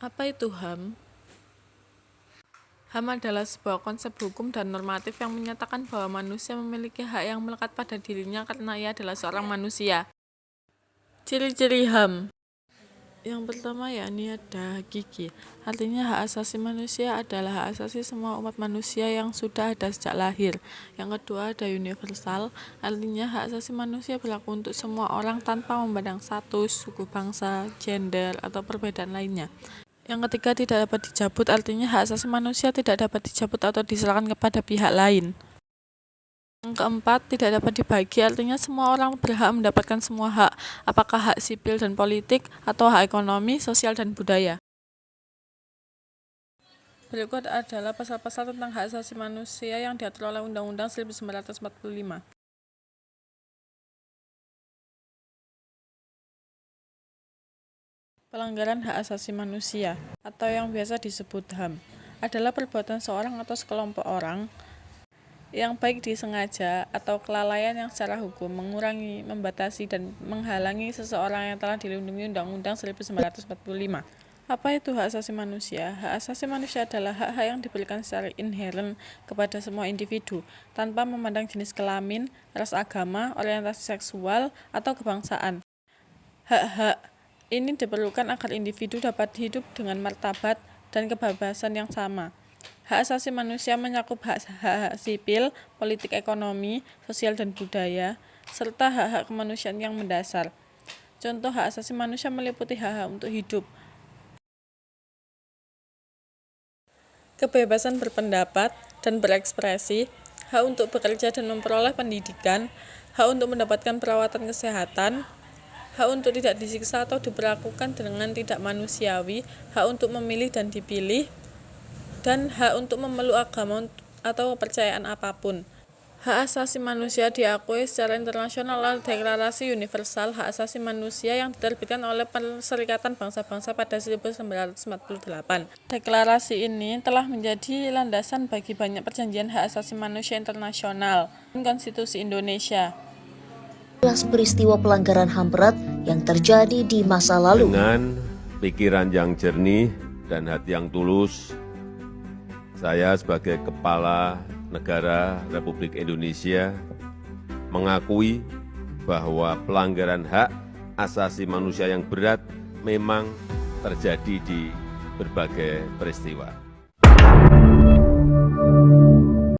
Apa itu HAM? HAM adalah sebuah konsep hukum dan normatif yang menyatakan bahwa manusia memiliki hak yang melekat pada dirinya karena ia adalah seorang manusia. Ciri-ciri HAM. Yang pertama yakni ada hakiki, artinya hak asasi manusia adalah hak asasi semua umat manusia yang sudah ada sejak lahir. Yang kedua ada universal, artinya hak asasi manusia berlaku untuk semua orang tanpa memandang status, suku bangsa, gender, atau perbedaan lainnya. Yang ketiga tidak dapat dicabut, artinya hak asasi manusia tidak dapat dicabut atau diserahkan kepada pihak lain. Yang keempat, tidak dapat dibagi, artinya semua orang berhak mendapatkan semua hak, apakah hak sipil dan politik, atau hak ekonomi, sosial, dan budaya. Berikut adalah pasal-pasal tentang hak asasi manusia yang diatur oleh Undang-Undang 1945. Pelanggaran hak asasi manusia, atau yang biasa disebut HAM, adalah perbuatan seorang atau sekelompok orang yang baik disengaja atau kelalaian yang secara hukum mengurangi, membatasi, dan menghalangi seseorang yang telah dilindungi Undang-Undang 1945. Apa itu hak asasi manusia? Hak asasi manusia adalah hak-hak yang diberikan secara inheren kepada semua individu, tanpa memandang jenis kelamin, ras, agama, orientasi seksual, atau kebangsaan. Hak-hak ini diperlukan agar individu dapat hidup dengan martabat dan kebebasan yang sama. Hak asasi manusia mencakup hak-hak sipil, politik, ekonomi, sosial, dan budaya, serta hak-hak kemanusiaan yang mendasar. Contoh hak asasi manusia meliputi hak-hak untuk hidup, kebebasan berpendapat dan berekspresi, hak untuk bekerja dan memperoleh pendidikan, hak untuk mendapatkan perawatan kesehatan, hak untuk tidak disiksa atau diperlakukan dengan tidak manusiawi, hak untuk memilih dan dipilih, dan hak untuk memeluk agama atau kepercayaan apapun. Hak asasi manusia diakui secara internasional oleh Deklarasi Universal Hak Asasi Manusia yang diterbitkan oleh Perserikatan Bangsa-Bangsa pada 1948. Deklarasi ini telah menjadi landasan bagi banyak perjanjian hak asasi manusia internasional dan Konstitusi Indonesia. Peristiwa pelanggaran HAM berat yang terjadi di masa lalu. Dengan pikiran yang jernih dan hati yang tulus, saya sebagai Kepala Negara Republik Indonesia mengakui bahwa pelanggaran hak asasi manusia yang berat memang terjadi di berbagai peristiwa.